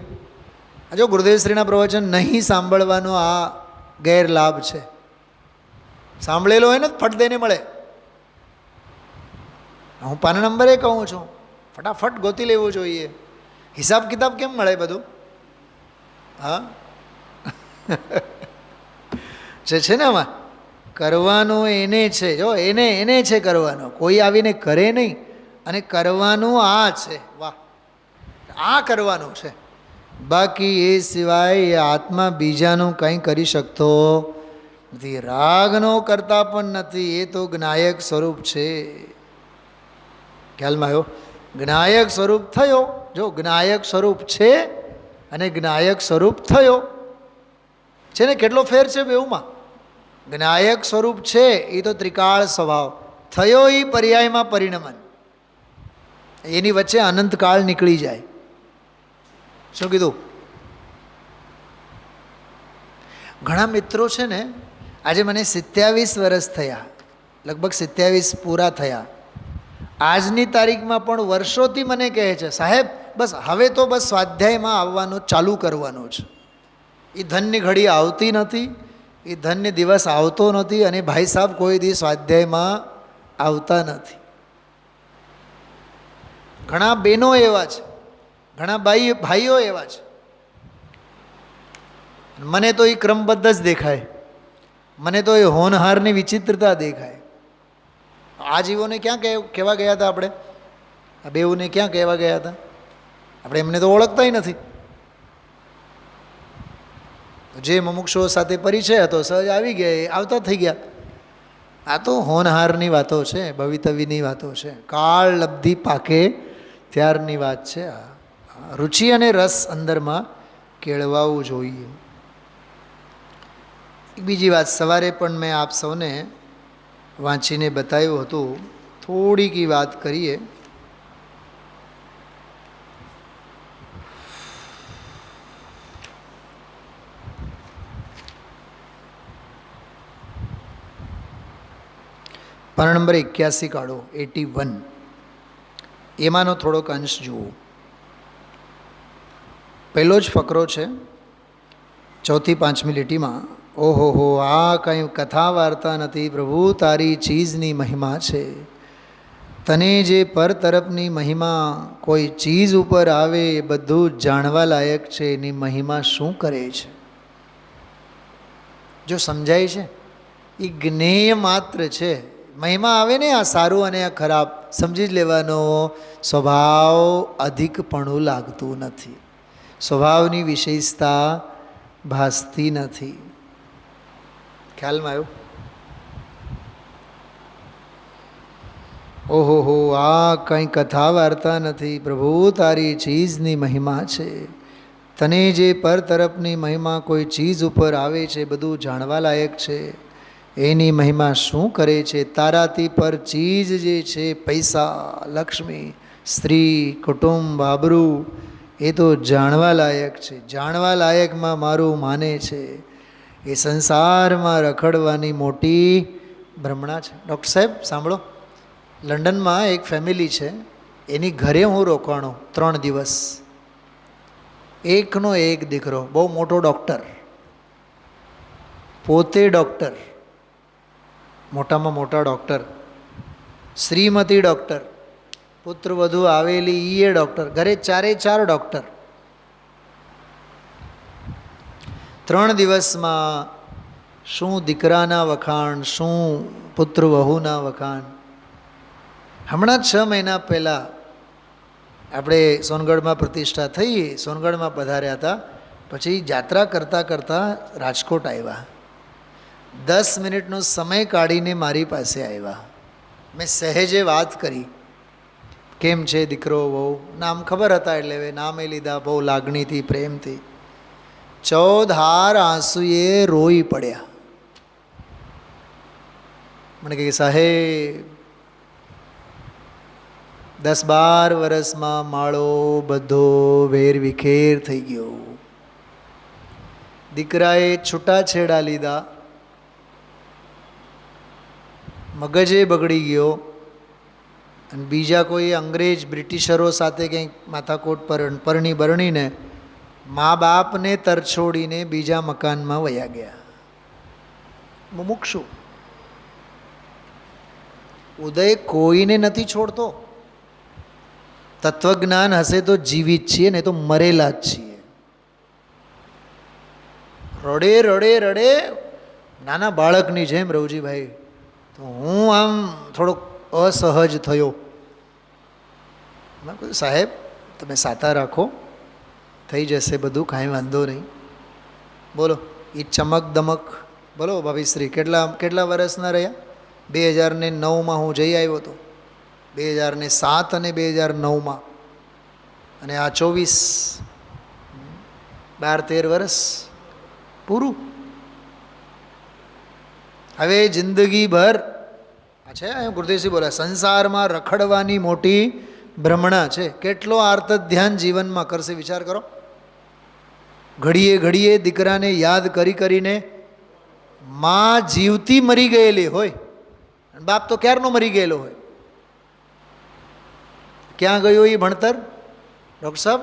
જો ગુરુદેવશ્રીના પ્રવચન નહીં સાંભળવાનો આ ગેરલાભ છે. સાંભળેલો હોય ને ફટ દઈને મળે. હું પાના નંબરે કહું છું, ફટાફટ ગોતી લેવું જોઈએ. હિસાબ કિતાબ કેમ મળે બધું? હા છે ને આમાં. કરવાનું એને છે, જો એને છે કરવાનું, કોઈ આવીને કરે નહીં. અને કરવાનું આ છે. વાહ, આ કરવાનું છે. બાકી એ સિવાય એ આત્મા બીજાનું કંઈ કરી શકતો નથી. રાગનો કરતા પણ નથી. એ તો જ્ઞાયક સ્વરૂપ છે. ખ્યાલમાં આવ્યો? જ્ઞાયક સ્વરૂપ થયો. જો જ્ઞાયક સ્વરૂપ છે અને જ્ઞાયક સ્વરૂપ થયો છે ને, કેટલો ફેર છે બેઉમાં. જ્ઞાયક સ્વરૂપ છે એ તો ત્રિકાળ સ્વભાવ, થયો એ પર્યાયમાં પરિણમન. એની વચ્ચે અનંતકાળ નીકળી જાય. શું કીધું? ઘણા મિત્રો છે ને, આજે મને 27 વર્ષ થયા, લગભગ 27 પૂરા થયા. આજની તારીખમાં પણ વર્ષોથી મને કહે છે, સાહેબ બસ હવે તો બસ સ્વાધ્યાયમાં આવવાનું ચાલુ કરવાનું છે. એ ધનની ઘડી આવતી નથી, એ ધનની દિવસ આવતો નથી, અને ભાઈ સાહેબ કોઈ દિવસ સ્વાધ્યાયમાં આવતા નથી. ઘણા બહેનો એવા છે, ઘણા ભાઈઓ એવા છે. મને તો એ ક્રમબદ્ધ જ દેખાય. મને તો એ હોનહારની વિચિત્રતા દેખાય. આ જીવોને ક્યાં કહેવા ગયા હતા આપણે? આ બેઉને ક્યાં કહેવા ગયા હતા આપણે? એમને તો ઓળખતા નથી. જે મુમુક્ષુઓ સાથે પરિચય હતો સહજ આવી ગયા, આવતા થઈ ગયા. આ તો હોનહારની વાતો છે, ભવિતવ્યની વાતો છે. કાળ લબ્ધિ પાકે ત્યારની વાત છે. આ રુચિ અને રસ અંદરમાં કેળવાવું જોઈએ. બીજી વાત, સવારે પણ મેં આપ સૌને વાંચીને બતાવ્યું હતું. થોડીક વાત કરીએ. પાના નંબર 81 કાઢો, 81. એમાંનો થોડોક અંશ જુઓ. પહેલો જ ફકરો છે, 4થી 5મી લીટીમાં. ઓહો હો, આ કંઈ કથા વાર્તા નથી પ્રભુ, તારી ચીજની મહિમા છે. તને જે પર તરફની મહિમા કોઈ ચીજ ઉપર આવે એ બધું જાણવા લાયક છે. એની મહિમા શું કરે છે જો સમજાય છે, એ જ્ઞેય માત્ર છે. મહિમા આવે ને, આ સારું અને આ ખરાબ સમજી જ લેવાનો. સ્વભાવ અધિકપણું લાગતું નથી, સ્વભાવની વિશેષતા ભાસતી નથી. ખ્યાલમાં આવ્યું? ઓહો હો, આ કંઈ કથા વાર્તા નથી પ્રભુ, તારી ચીજની મહિમા છે. તને જે પર તરફની મહિમા કોઈ ચીજ ઉપર આવે છે બધું જાણવા લાયક છે. એની મહિમા શું કરે છે? તારાથી પર ચીજ જે છે, પૈસા, લક્ષ્મી, સ્ત્રી, કુટુંબ, આબરૂ, એ તો જાણવા લાયક છે. જાણવા લાયકમાં મારું માને છે. એ સંસારમાં રખડવાની મોટી ભ્રમણા છે. ડૉક્ટર સાહેબ સાંભળો, લંડનમાં એક ફેમિલી છે, એની ઘરે હું રોકાણો 3 દિવસ. એકનો એક દીકરો, બહુ મોટો ડૉક્ટર, પોતે ડૉક્ટર, મોટામાં મોટા ડૉક્ટર, શ્રીમતી ડૉક્ટર, પુત્ર વધુ આવેલી એ ડૉક્ટર, ઘરે 4 ડૉક્ટર. 3 દિવસમાં શું દીકરાના વખાણ, શું પુત્ર વહુના વખાણ. હમણાં 6 મહિના પહેલાં આપણે સોનગઢમાં પ્રતિષ્ઠા થઈ, સોનગઢમાં પધાર્યા હતા. પછી યાત્રા કરતાં કરતાં રાજકોટ આવ્યા. 10 મિનિટનો સમય કાઢીને મારી પાસે આવ્યા. મેં સહેજે વાત કરી, કેમ છે દીકરો બહુ, નામ ખબર હતા એટલે હવે નામે લીધા, બહુ લાગણીથી, પ્રેમથી. 14 હાર આંસુએ રોઈ પડ્યા. મને કહે, સાહેબ 10-12 વર્ષમાં માળો બધો વેર વિખેર થઈ ગયો. દીકરાએ છૂટાછેડા લીધા, મગજે બગડી ગયો, અને બીજા કોઈ અંગ્રેજ બ્રિટિશરો સાથે કંઈક માથાકોટ પરણી બરણીને મા બાપને તરછોડીને બીજા મકાનમાં વયા ગયા. મુમુક્ષુ ઉદય કોઈને નથી છોડતો. તત્વજ્ઞાન હશે તો જીવિત છીએ, નહીં તો મરેલા જ છીએ. રડે રડે રડે નાના બાળકની જેમ રવજીભાઈ. તો હું આમ થોડોક અસહજ થયો. મેં કહ્યું, સાહેબ તમે સાતા રાખો, થઈ જશે બધું, કાંઈ વાંધો નહીં. બોલો એ ચમક દમક, બોલો ભાભીશ્રી કેટલા વર્ષના રહ્યા? 2009માં હું જઈ આવ્યો હતો, 2007 અને 2009માં, અને આ 24, 12-13 વર્ષ પૂરું. હવે જિંદગીભર આ છે, ગુરુદેવસિંહ બોલ્યા, સંસારમાં રખડવાની મોટી ભ્રમણા છે. કેટલો આર્ત ધ્યાન જીવનમાં કરશે વિચાર કરો. ઘડીએ ઘડીએ દીકરાને યાદ કરી કરીને, માં જીવતી મરી ગયેલી હોય, બાપ તો ક્યારનો મરી ગયેલો હોય. ક્યાં ગયો એ ભણતર? ડૉક્ટર સાહેબ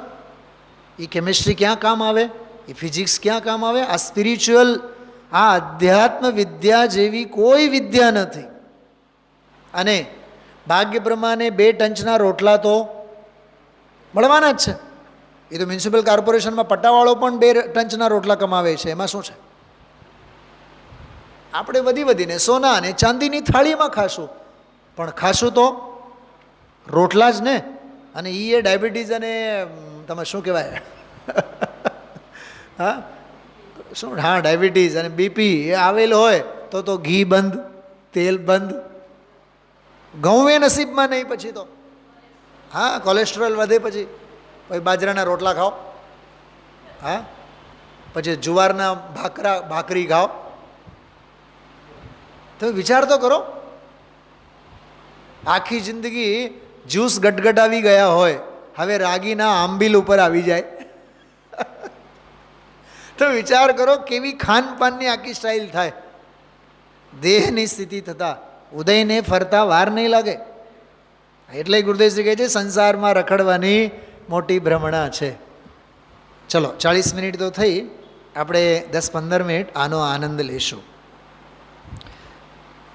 એ કેમિસ્ટ્રી ક્યાં કામ આવે? એ ફિઝિક્સ ક્યાં કામ આવે? આ સ્પિરિચ્યુઅલ, આ અધ્યાત્મ વિદ્યા જેવી કોઈ વિદ્યા નથી. અને ભાગ્ય પ્રમાણે 2 ટંચના રોટલા તો મળવાના જ છે. એ તો મ્યુનિસિપલ કોર્પોરેશનમાં પટ્ટાવાળો પણ 2 ટંચના રોટલા કમાવે છે. એમાં શું છે? આપણે વધીને સોના અને ચાંદીની થાળીમાં ખાશું, પણ ખાશું તો રોટલા જ ને. અને એ ડાયાબિટીસ અને તમે શું કહેવાય, હા શું, હા ડાયાબિટીસ અને બીપી એ આવેલ હોય તો ઘી બંધ, તેલ બંધ, ઘઉં એ નસીબમાં નહીં. પછી તો હા કોલેસ્ટ્રોલ વધે, પછી બાજરાના રોટલા ખાઓ, હા પછી જુવારના ભાખરી ખાઓ. તમે વિચાર તો કરો, આખી જિંદગી જ્યુસ ગટગટાવી ગયા હોય, હવે રાગીના આંબીલ ઉપર આવી જાય. તો વિચાર કરો કેવી ખાનપાનની આખી સ્ટાઇલ થાય. દેહની સ્થિતિ થતાં ઉદયને ફરતા વાર નહીં લાગે. એટલે ગુરુદેવશ્રી કહે છે સંસારમાં રખડવાની મોટી ભ્રમણા છે. ચલો 40 મિનિટ તો થઈ, આપણે 10-15 મિનિટ આનો આનંદ લેશું.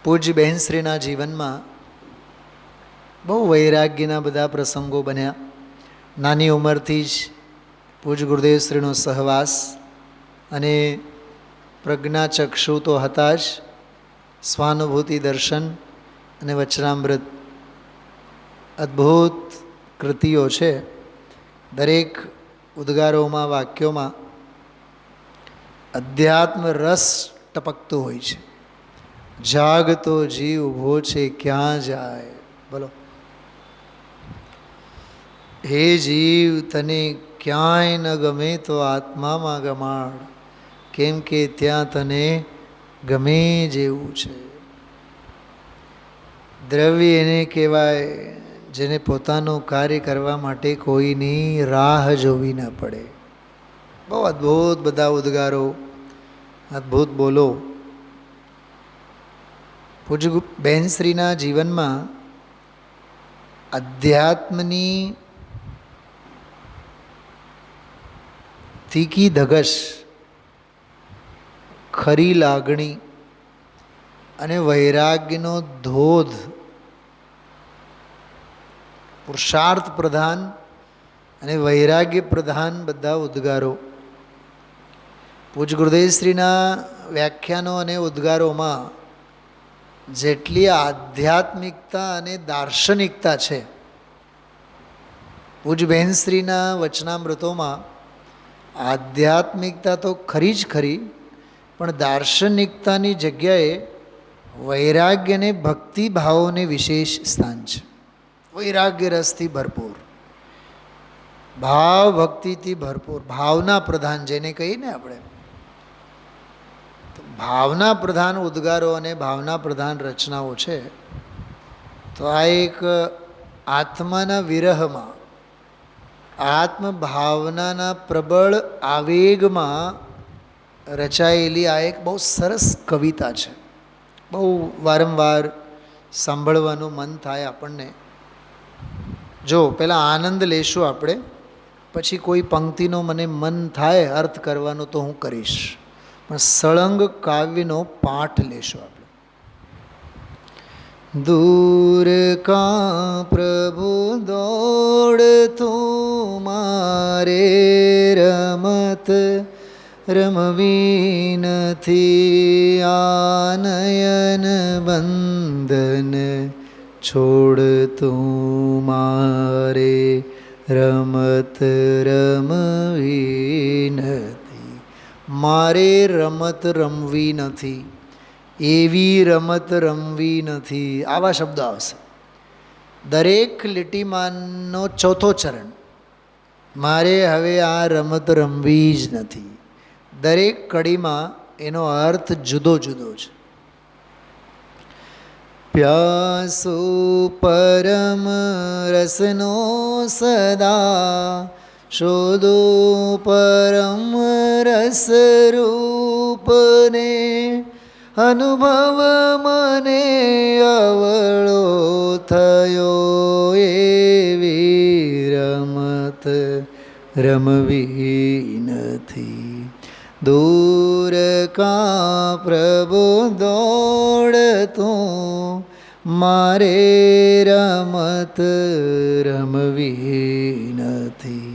પૂજ્ય બહેનશ્રીના જીવનમાં બહુ વૈરાગ્યના બધા પ્રસંગો બન્યા. નાની ઉંમરથી જ પૂજ્ય ગુરુદેવશ્રીનો સહવાસ અને પ્રજ્ઞાચક્ષુ તો હતા જ, સ્વાનુભૂતિ દર્શન અને વચનામૃત અદ્ભુત કૃતિઓ છે. દરેક ઉદ્ગારોમાં, વાક્યોમાં અધ્યાત્મ રસ ટપકતો હોય છે. જાગતો જીવ ઊભો છે ક્યાં જાય, બોલો. હે જીવ તને ક્યાંય ન ગમે તો આત્મામાં ગમાડ, કેમ કે ત્યાં તને ગમે જેવું છે. દ્રવ્ય એને કહેવાય જેને પોતાનું કાર્ય કરવા માટે કોઈની રાહ જોવી ન પડે. બહુ અદ્ભુત બધા ઉદ્ગારો, અદ્ભુત બોલો. પૂજ્ય બહેનશ્રીના જીવનમાં અધ્યાત્મની તીખી ધગશ, ખરી લાગણી અને વૈરાગ્યનો ધોધ, પુરુષાર્થ પ્રધાન અને વૈરાગ્ય પ્રધાન બધા ઉદ્ગારો. પૂજ્ય ગુરુદેવશ્રીના વ્યાખ્યાનો અને ઉદ્ગારોમાં જેટલી આધ્યાત્મિકતા અને દાર્શનિકતા છે, પૂજ્ય બહેનશ્રીના વચનામૃતોમાં આધ્યાત્મિકતા તો ખરી જ ખરી, પણ દાર્શનિકતાની જગ્યાએ વૈરાગ્ય અને ભક્તિભાવોને વિશેષ સ્થાન છે. વૈરાગ્ય રસથી ભરપૂર, ભાવ ભક્તિથી ભરપૂર, ભાવના પ્રધાન જેને કહીએ ને આપણે, ભાવના પ્રધાન ઉદ્ગારો અને ભાવના પ્રધાન રચનાઓ છે. તો આ એક આત્માના વિરહમાં, આત્મભાવનાના પ્રબળ આવેગમાં રચાયેલી આ એક બહુ સરસ કવિતા છે. બહુ વારંવાર સાંભળવાનું મન થાય આપણને. જો પહેલાં આનંદ લેશું આપણે, પછી કોઈ પંક્તિનો મને મન થાય અર્થ કરવાનો તો હું કરીશ, પણ સળંગ કાવ્યનો પાઠ લેશું આપણે. દૂર કા પ્રભુ દોડ તું મારે રમત રમવી નથી, આનયન બંધન છોડ તું મારે રમત રમવી નથી. મારે રમત રમવી નથી, એવી રમત રમવી નથી. આવા શબ્દો આવશે દરેક લીટીમાંનો ચોથો ચરણ. મારે હવે આ રમત રમવી જ નથી. દરેક કડીમાં એનો અર્થ જુદો જુદો છે. પ્યાસો પરમ રસનો સદા, શોધો પરમ રસ રૂપને, અનુભવ મને અવળો થયો, એવી રમત રમવી નથી. દૂર કા પ્રભુ દોડ તું મારે રમત રમવી નથી.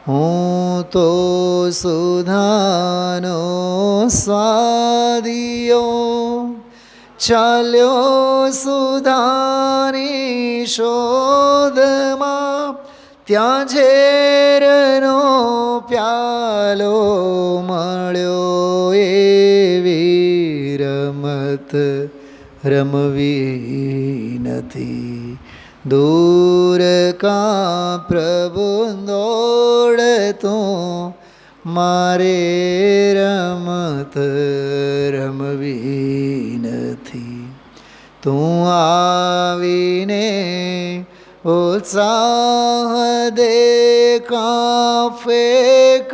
હું તો સુધાનો સ્વાદિયો, ચાલ્યો સુધાની શોધમાં, ત્યાં ઝેરનો પ્યાલો મળ્યો, એવી રમત રમવી નથી. દૂર કા પ્રભુ દોડ તું મારે રમત રમવી નથી. તું આવીને ઉત્સાહ દેખા ફેક,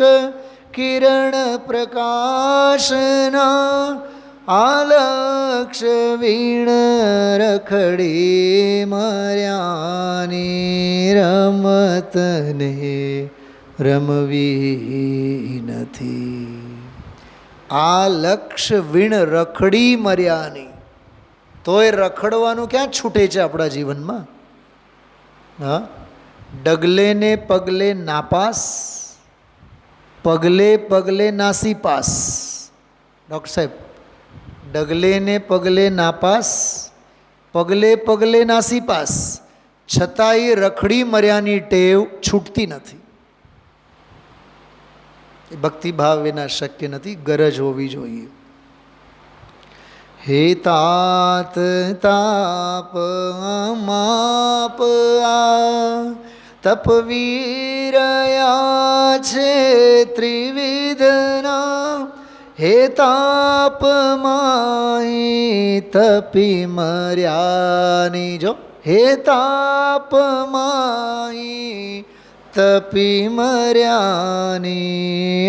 કિરણ પ્રકાશના આલક્ષ વીણ રખડી મર્યાની રમતને રમવી નથી. આ લક્ષ વીણ રખડી મર્યાની, તોય રખડવાનું ક્યાં છૂટે છે આપણા જીવનમાં? હા, ડગલે ને પગલે નાપાસ, પગલે પગલે નાસીપાસ. ડૉક્ટર સાહેબ, ડગલે ને પગલે નાપાસ, પગલે પગલે નાસીપાસ, છતાંય રખડી મર્યાની ટેવ છૂટતી નથી. એ ભક્તિભાવ વિના શક્ય નથી, ગરજ હોવી જોઈએ. હે તાત તાપ માપ આ તપવીરયા છે ત્રિવિધના. હે તાપ માઈ તપી મર્યાની, જો હે તાપ માઈ તપી મર્યાની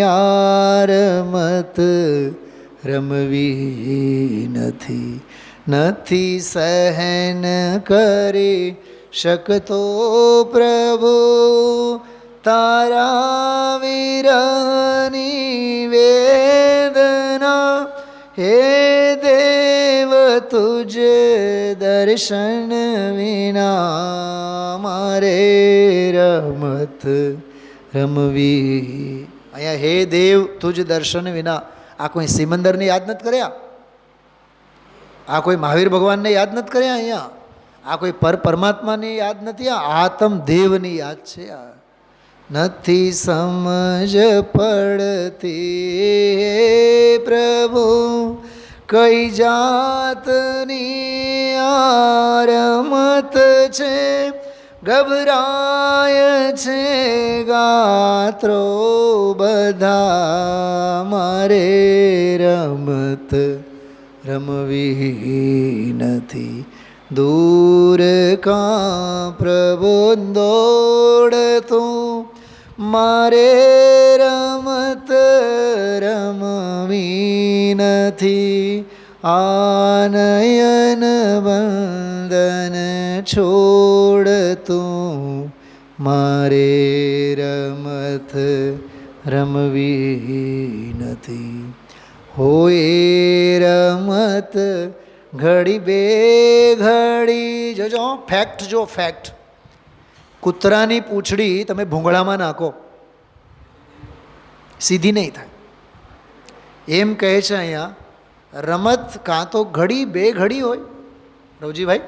આરમત રમવી નથી. નથી સહન કરી શકતો પ્રભુ તારા વિરની વેદના. હે દેવ તુજ દર્શન વિના મારે રમત રમવી. અહીંયા હે દેવ તુજ દર્શન વિના, આ કોઈ સિમંદરને યાદ નથી કર્યા, આ કોઈ મહાવીર ભગવાનને યાદ નથી કર્યા, અહીંયા આ કોઈ પરમાત્માને યાદ નથી, આ આત્મ દેવની યાદ છે. આ નથી સમજ પડતી પ્રભુ કઈ જાતની આરમત છે. ગભરાય છે ગાત્રો બધા મારે રમત રમવી નથી. દૂર કા પ્રભુ દોડતું મારે રમત રમવી નથી. આનયન બંધન છોડતું મારે રમત રમવી નથી. હોય રમત ઘડી બે ઘડી. જોજો ફેક્ટ, જો ફેક્ટ, કૂતરાની પૂંછડી તમે ભૂંગળામાં નાખો, સીધી નહીં થાય. એમ કહે છે અહીંયા, રમત કાં તો ઘડી બે ઘડી હોય. રવજીભાઈ,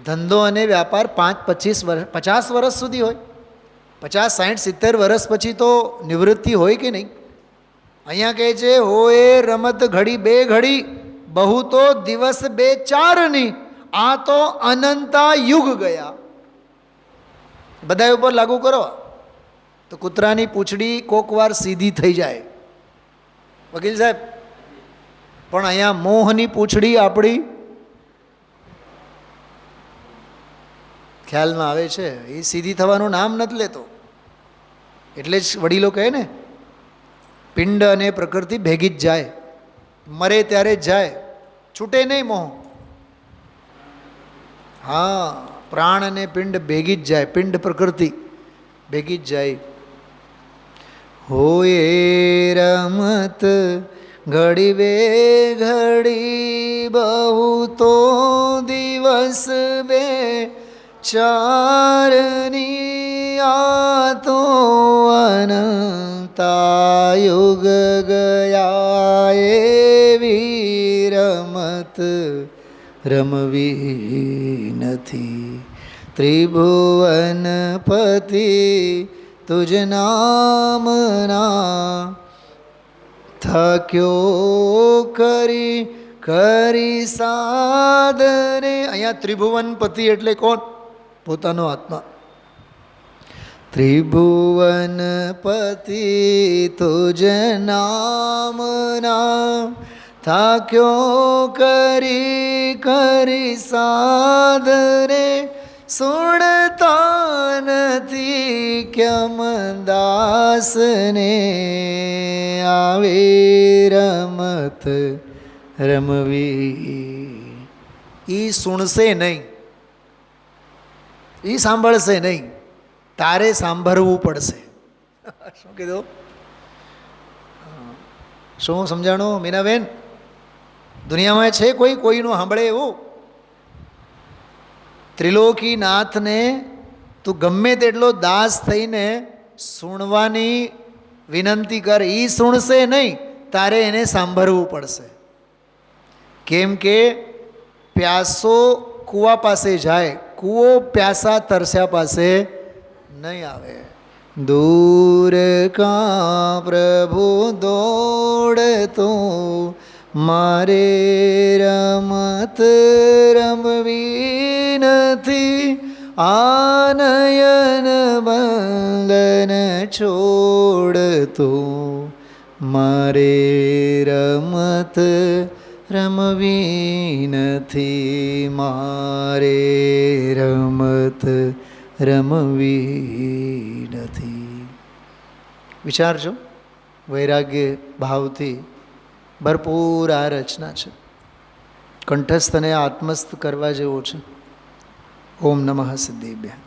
ધંધો અને વ્યાપાર 5, 25 વર્ષ 50 વર્ષ સુધી હોય. 50, 60, 70 વર્ષ પછી તો નિવૃત્તિ હોય કે નહીં? અહીંયા કહે છે હોય રમત ઘડી બે ઘડી, બહુ તો દિવસ 2-4ની, આ તો અનંતા યુગ ગયા. બધા ઉપર લાગુ કરો તો કૂતરાની પૂંછડી કોક વાર સીધી થઈ જાય વકીલ સાહેબ, પણ અહીંયા મોહની પૂંછડી આપણી ખ્યાલમાં આવે છે, એ સીધી થવાનું નામ નથી લેતો. એટલે જ વડીલો કહે ને, પિંડ અને પ્રકૃતિ ભેગી જ જાય, મરે ત્યારે જ જાય, છૂટે નહીં મોહ. હા, પ્રાણ અને પિંડ ભેગી જ જાય, પિંડ પ્રકૃતિ ભેગી જ જાય. હોય રમત ઘડી બે ઘડી, બહુ તો દિવસ 2-4ની, આ તો અનંતા યુગ ગયા. એવી રમત રમવી નથી. ત્રિભુવનપતિ તુજ નામના, થક્યો કરી કરી સાધને. અહીંયા ત્રિભુવનપતિ એટલે કોણ? પોતાનો આત્મા. ત્રિભુવનપતિ તુજ નામના, થાક્યો કરી કરી સાધને. સુણતા નથી કેમ દાસને, આવે રમત રમવી. એ સુણશે નહીં, એ સાંભળશે નહીં, તારે સાંભળવું પડશે. શું કીધું? શું સમજાણું મીનાબેન? દુનિયામાં છે કોઈનું સાંભળે એવું? ત્રિલોકીનાથને તું ગમે તેટલો દાસ થઈને સુણવાની વિનંતી કર, એ સુણશે નહીં, તારે એને સાંભળવું પડશે. કેમ કે પ્યાસો કૂવા પાસે જાય, કૂવો પ્યાસા તરસ્યા પાસે નહીં આવે. દૂર કા પ્રભુ દોડતો મારે રમત રમવી નથી, આનયન બંધન છોડતો મારે રમત રમવી નથી, મારે રમત રમવી નથી. વિચારજો, વૈરાગ્ય ભાવથી ભરપૂર આ રચના છે. કંઠસ્થને આત્મસ્થ કરવા જેવો છે. ઓમ નમઃ સિદ્ધેભ્યઃ.